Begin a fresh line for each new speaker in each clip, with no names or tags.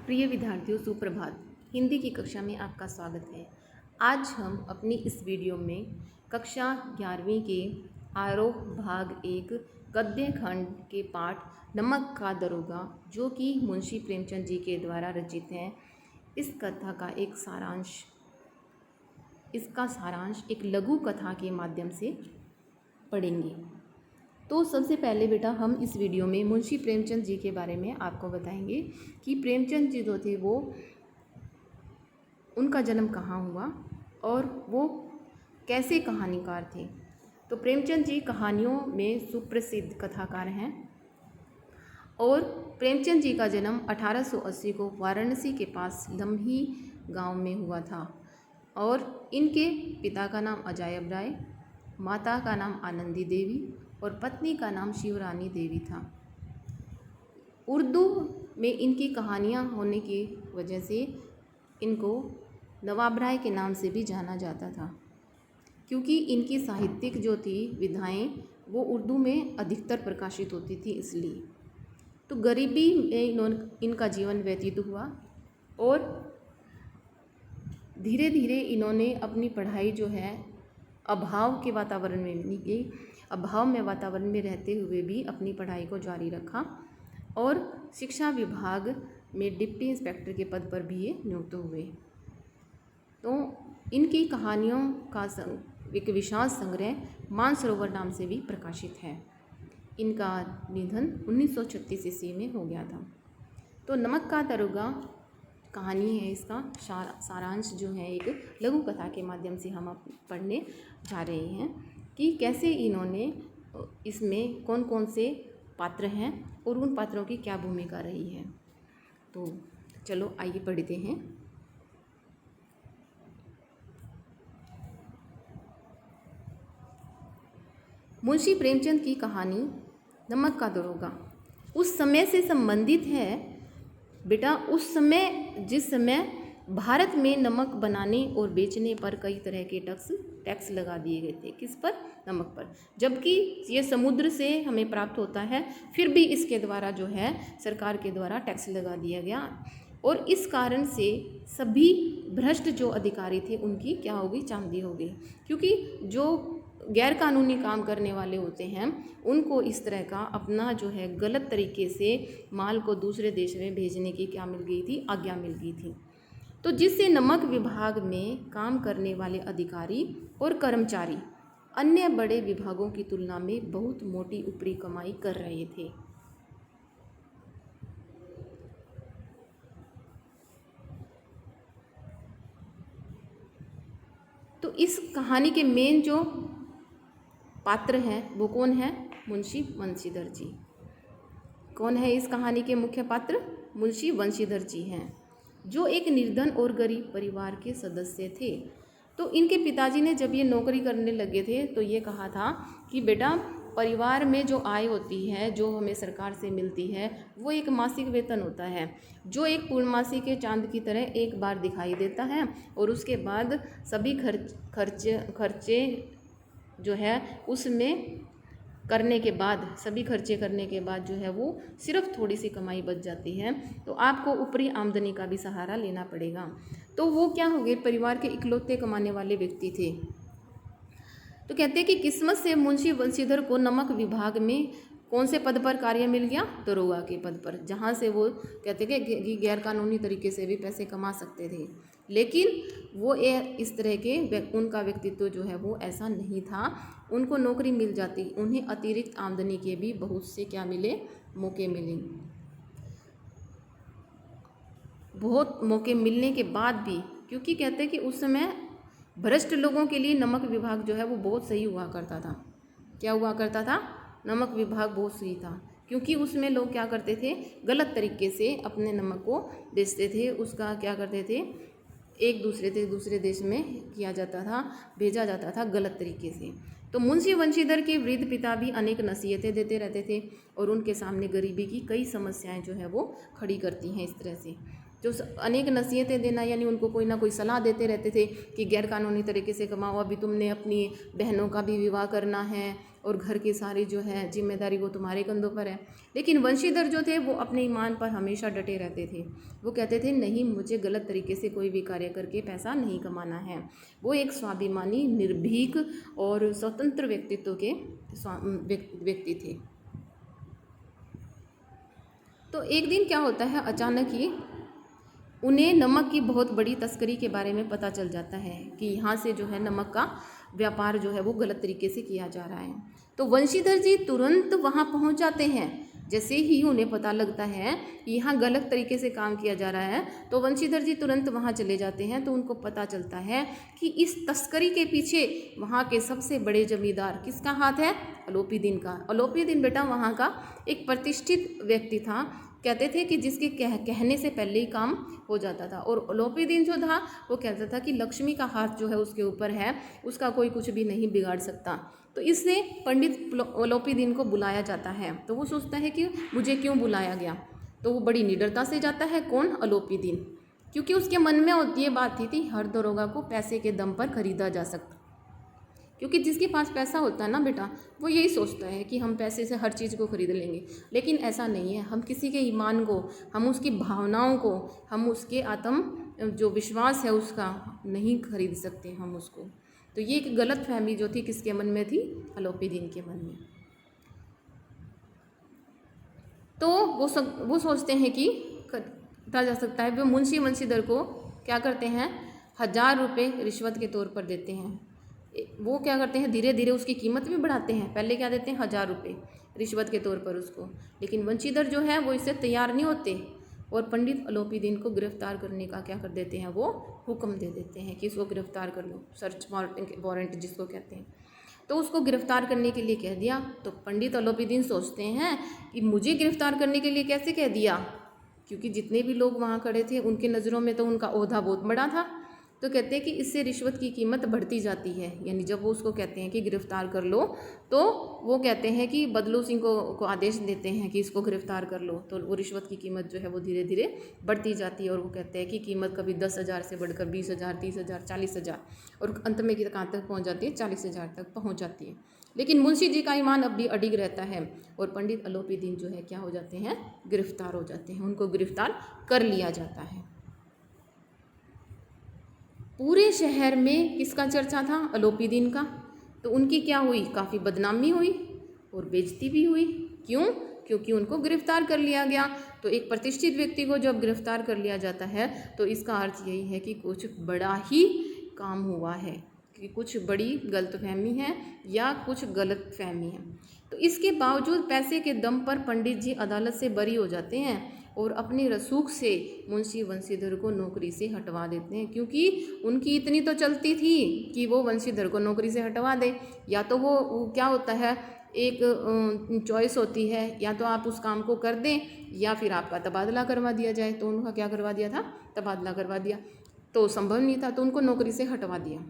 प्रिय विद्यार्थियों, सुप्रभात। हिंदी की कक्षा में आपका स्वागत है। आज हम अपनी इस वीडियो में कक्षा 11वीं के आरोह भाग 1 गद्य खंड के पाठ नमक का दरोगा, जो कि मुंशी प्रेमचंद जी के द्वारा रचित है, इस कथा का इसका सारांश एक लघु कथा के माध्यम से पढ़ेंगे। तो सबसे पहले बेटा हम इस वीडियो में मुंशी प्रेमचंद जी के बारे में आपको बताएंगे कि प्रेमचंद जी जो थे वो उनका जन्म कहाँ हुआ और वो कैसे कहानीकार थे। तो प्रेमचंद जी कहानियों में सुप्रसिद्ध कथाकार हैं और प्रेमचंद जी का जन्म 1880 को वाराणसी के पास लम्ही गांव में हुआ था और इनके पिता का नाम अजायब राय, माता का नाम आनंदी देवी और पत्नी का नाम शिवरानी देवी था। उर्दू में इनकी कहानियाँ होने की वजह से इनको नवाब राय के नाम से भी जाना जाता था, क्योंकि इनकी साहित्यिक जो थी विधाएं वो उर्दू में अधिकतर प्रकाशित होती थी। इसलिए तो गरीबी में इनका जीवन व्यतीत हुआ और धीरे धीरे इन्होंने अपनी पढ़ाई जो है अभाव के वातावरण में रहते हुए भी अपनी पढ़ाई को जारी रखा और शिक्षा विभाग में डिप्टी इंस्पेक्टर के पद पर भी ये नियुक्त हुए। तो इनकी कहानियों का एक विशाल संग्रह मानसरोवर नाम से भी प्रकाशित है। इनका निधन 1936 ईस्वी में हो गया था। तो नमक का दरोगा कहानी है, इसका सारांश जो है एक लघु कथा के माध्यम से हम पढ़ने जा रहे हैं कि कैसे इन्होंने इसमें कौन कौन से पात्र हैं और उन पात्रों की क्या भूमिका रही है। तो चलो आइए पढ़ते हैं। मुंशी प्रेमचंद की कहानी नमक का दरोगा उस समय से संबंधित है बेटा। उस समय जिस समय भारत में नमक बनाने और बेचने पर कई तरह के टैक्स लगा दिए गए थे। किस पर? नमक पर। जबकि ये समुद्र से हमें प्राप्त होता है, फिर भी इसके द्वारा जो है सरकार के द्वारा टैक्स लगा दिया गया और इस कारण से सभी भ्रष्ट जो अधिकारी थे उनकी क्या हो गई? चांदी हो गई। क्योंकि जो गैर कानूनी काम करने वाले होते हैं उनको इस तरह का अपना जो है गलत तरीके से माल को दूसरे देश में भेजने की क्या मिल गई थी? आज्ञा मिल गई थी। तो जिससे नमक विभाग में काम करने वाले अधिकारी और कर्मचारी अन्य बड़े विभागों की तुलना में बहुत मोटी ऊपरी कमाई कर रहे थे। तो इस कहानी के मेन जो पात्र हैं वो कौन है? मुंशी वंशीधर जी। कौन है इस कहानी के मुख्य पात्र? मुंशी वंशीधर जी हैं, जो एक निर्धन और गरीब परिवार के सदस्य थे। तो इनके पिताजी ने जब ये नौकरी करने लगे थे तो ये कहा था कि बेटा, परिवार में जो आय होती है, जो हमें सरकार से मिलती है, वो एक मासिक वेतन होता है, जो एक पूर्णमासी के चांद की तरह एक बार दिखाई देता है और उसके बाद सभी खर्चे जो है उसमें करने के बाद, सभी खर्चे करने के बाद जो है वो सिर्फ थोड़ी सी कमाई बच जाती है। तो आपको ऊपरी आमदनी का भी सहारा लेना पड़ेगा। तो वो क्या हो गए? परिवार के इकलौते कमाने वाले व्यक्ति थे। तो कहते हैं कि किस्मत से मुंशी वंशीधर को नमक विभाग में कौन से पद पर कार्य मिल गया? दरोगा के पद पर, जहाँ से वो कहते हैं कि गैर कानूनी तरीके से भी पैसे कमा सकते थे। लेकिन वो इस तरह के उनका व्यक्तित्व जो है वो ऐसा नहीं था। उनको नौकरी मिल जाती, उन्हें अतिरिक्त आमदनी के भी बहुत से क्या मिले? मौके मिले। बहुत मौके मिलने के बाद भी, क्योंकि कहते हैं कि उस समय भ्रष्ट लोगों के लिए नमक विभाग जो है वो बहुत सही हुआ करता था। क्या हुआ करता था? नमक विभाग बहुत सही था, क्योंकि उसमें लोग क्या करते थे? गलत तरीके से अपने नमक को बेचते थे। उसका क्या करते थे? एक दूसरे देश में किया जाता था, भेजा जाता था गलत तरीके से। तो मुंशी वंशीधर के वृद्ध पिता भी अनेक नसीहतें देते रहते थे और उनके सामने गरीबी की कई समस्याएं जो है वो खड़ी करती हैं इस तरह से। जो अनेक नसीहतें देना, यानी उनको कोई ना कोई सलाह देते रहते थे कि गैर कानूनी तरीके से कमाओ, अभी तुमने अपनी बहनों का भी विवाह करना है और घर की सारी जो है जिम्मेदारी वो तुम्हारे कंधों पर है। लेकिन वंशीधर जो थे वो अपने ईमान पर हमेशा डटे रहते थे। वो कहते थे नहीं, मुझे गलत तरीके से कोई भी कार्य करके पैसा नहीं कमाना है। वो एक स्वाभिमानी, निर्भीक और स्वतंत्र व्यक्तित्व के व्यक्ति थे। तो एक दिन क्या होता है, अचानक ही उन्हें नमक की बहुत बड़ी तस्करी के बारे में पता चल जाता है कि यहाँ से जो है नमक का व्यापार जो है वो गलत तरीके से किया जा रहा है। तो वंशीधर जी तुरंत वहाँ पहुँच जाते हैं। जैसे ही उन्हें पता लगता है कि यहाँ गलत तरीके से काम किया जा रहा है, तो वंशीधर जी तुरंत वहाँ चले जाते हैं। तो उनको पता चलता है कि इस तस्करी के पीछे वहाँ के सबसे बड़े जमींदार किसका हाथ है? अलोपी दीन का। अलोपी दीन बेटा वहाँ का एक प्रतिष्ठित व्यक्ति था। कहते थे कि जिसके कहने से पहले ही काम हो जाता था। और अलोपी दीन जो था वो कहता था कि लक्ष्मी का हाथ जो है उसके ऊपर है, उसका कोई कुछ भी नहीं बिगाड़ सकता। तो इससे पंडित अलोपी दीन को बुलाया जाता है। तो वो सोचता है कि मुझे क्यों बुलाया गया। तो वो बड़ी निडरता से जाता है। कौन? अलोपी दीन। क्योंकि उसके मन में ये बात थी हर दरोगा को पैसे के दम पर खरीदा जा सकता। क्योंकि जिसके पास पैसा होता है ना बेटा, वो यही सोचता है कि हम पैसे से हर चीज़ को खरीद लेंगे। लेकिन ऐसा नहीं है। हम किसी के ईमान को, हम उसकी भावनाओं को, हम उसके आत्म जो विश्वास है उसका नहीं खरीद सकते हम उसको। तो ये एक गलत फहमी जो थी किसके मन में थी? अलोपी दीन के मन में। तो वो सोचते हैं कि खरीदा जा सकता है। वो मुंशी वंशीधर को क्या करते हैं? 1000 रुपये रिश्वत के तौर पर देते हैं। वो क्या करते हैं? धीरे धीरे उसकी कीमत भी बढ़ाते हैं। पहले क्या देते हैं? 1000 रुपये रिश्वत के तौर पर उसको। लेकिन वंशीधर जो है वो इससे तैयार नहीं होते और पंडित अलोपी दीन को गिरफ्तार करने का क्या कर देते हैं? वो हुक्म दे देते हैं कि इसको गिरफ्तार कर लो, सर्च वारंट जिसको कहते हैं। तो उसको गिरफ्तार करने के लिए कह दिया। तो पंडित अलोपी दीन सोचते हैं कि मुझे गिरफ्तार करने के लिए कैसे कह दिया, क्योंकि जितने भी लोग वहाँ खड़े थे उनके नज़रों में तो उनका ओहदा बहुत बड़ा था। तो कहते हैं कि इससे रिश्वत की कीमत बढ़ती जाती है। यानी जब वो उसको कहते हैं कि गिरफ्तार कर लो, तो वो कहते हैं कि बदलू सिंह को आदेश देते हैं कि इसको गिरफ्तार कर लो। तो वो रिश्वत की कीमत जो है वो धीरे धीरे बढ़ती जाती है। और वो कहते हैं कि कीमत कभी 10,000 से बढ़कर 20,000, 30,000, 40,000 और अंत में कहाँ तक पहुँच जाती है? 40,000 तक पहुँच जाती है। लेकिन मुंशी जी का ईमान अब भी अडिग रहता है और पंडित अलोपी दीन जो है क्या हो जाते हैं? गिरफ्तार हो जाते हैं। उनको गिरफ्तार कर लिया जाता है। पूरे शहर में किसका चर्चा था? अलोपी दीन का। तो उनकी क्या हुई? काफ़ी बदनामी हुई और बेइज्जती भी हुई। क्यों? क्योंकि उनको गिरफ्तार कर लिया गया। तो एक प्रतिष्ठित व्यक्ति को जब गिरफ्तार कर लिया जाता है तो इसका अर्थ यही है कि कुछ बड़ा ही काम हुआ है, कि कुछ बड़ी गलतफहमी है या कुछ गलत फहमी है। तो इसके बावजूद पैसे के दम पर पंडित जी अदालत से बरी हो जाते हैं और अपने रसूख से मुंशी वंशीधर को नौकरी से हटवा देते हैं। क्योंकि उनकी इतनी तो चलती थी कि वो वंशीधर को नौकरी से हटवा दे। या तो वो क्या होता है, एक चॉइस होती है, या तो आप उस काम को कर दें या फिर आपका तबादला करवा दिया जाए। तो उनका क्या करवा दिया था? तबादला करवा दिया। तो संभव नहीं था, तो उनको नौकरी से हटवा दिया।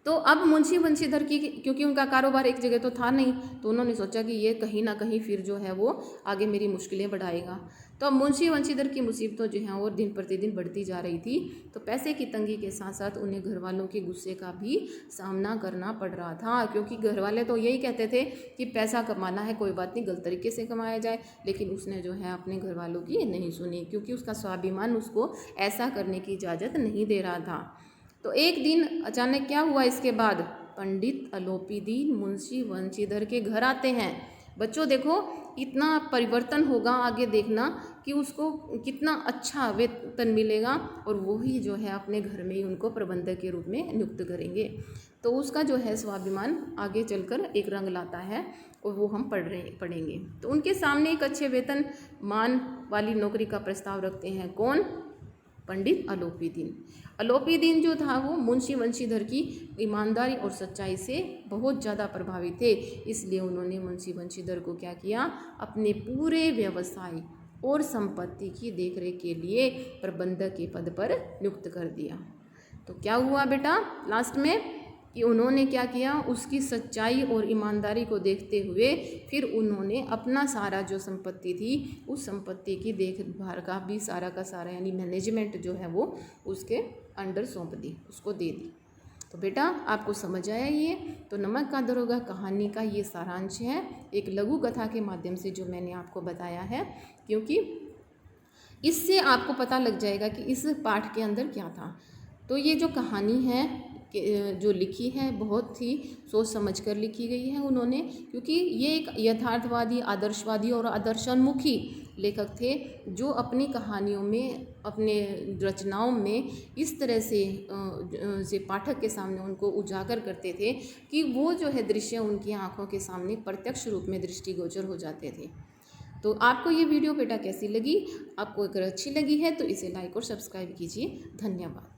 तो अब मुंशी वंशीधर की, क्योंकि उनका कारोबार एक जगह तो था नहीं, तो उन्होंने सोचा कि ये कहीं ना कहीं फिर जो है वो आगे मेरी मुश्किलें बढ़ाएगा। तो अब मुंशी वंशीधर की मुसीबतों जो हैं और दिन प्रतिदिन बढ़ती जा रही थी। तो पैसे की तंगी के साथ साथ उन्हें घर वालों के गुस्से का भी सामना करना पड़ रहा था। क्योंकि घर वाले तो यही कहते थे कि पैसा कमाना है, कोई बात नहीं, गलत तरीके से कमाया जाए। लेकिन उसने जो है अपने घर वालों की नहीं सुनी, क्योंकि उसका स्वाभिमान उसको ऐसा करने की इजाज़त नहीं दे रहा था। तो एक दिन अचानक क्या हुआ? इसके बाद पंडित अलोपी दीन मुंशी वंशीधर के घर आते हैं। बच्चों देखो, इतना परिवर्तन होगा आगे देखना कि उसको कितना अच्छा वेतन मिलेगा और वो ही जो है अपने घर में ही उनको प्रबंधक के रूप में नियुक्त करेंगे। तो उसका जो है स्वाभिमान आगे चलकर एक रंग लाता है और वो हम पढ़ेंगे। तो उनके सामने एक अच्छे वेतन मान वाली नौकरी का प्रस्ताव रखते हैं। कौन? पंडित अलोपी दीन। अलोपी दीन जो था वो मुंशी वंशीधर की ईमानदारी और सच्चाई से बहुत ज़्यादा प्रभावित थे। इसलिए उन्होंने मुंशी वंशीधर को क्या किया? अपने पूरे व्यवसाय और संपत्ति की देखरेख के लिए प्रबंधक के पद पर नियुक्त कर दिया। तो क्या हुआ बेटा? लास्ट में कि उन्होंने क्या किया, उसकी सच्चाई और ईमानदारी को देखते हुए फिर उन्होंने अपना सारा जो संपत्ति थी उस संपत्ति की देखभाल का भी सारा का सारा यानी मैनेजमेंट जो है वो उसके अंडर सौंप दी, उसको दे दी। तो बेटा आपको समझ आया ये? तो नमक का दरोगा कहानी का ये सारांश है, एक लघु कथा के माध्यम से जो मैंने आपको बताया है, क्योंकि इससे आपको पता लग जाएगा कि इस पाठ के अंदर क्या था। तो ये जो कहानी है जो लिखी है बहुत ही सोच समझ कर लिखी गई है उन्होंने, क्योंकि ये एक यथार्थवादी, आदर्शवादी और आदर्शोन्मुखी लेखक थे जो अपनी कहानियों में, अपने रचनाओं में इस तरह से पाठक के सामने उनको उजागर करते थे कि वो जो है दृश्य उनकी आंखों के सामने प्रत्यक्ष रूप में दृष्टिगोचर हो जाते थे। तो आपको ये वीडियो बेटा कैसी लगी? आपको अगर अच्छी लगी है तो इसे लाइक और सब्सक्राइब कीजिए। धन्यवाद।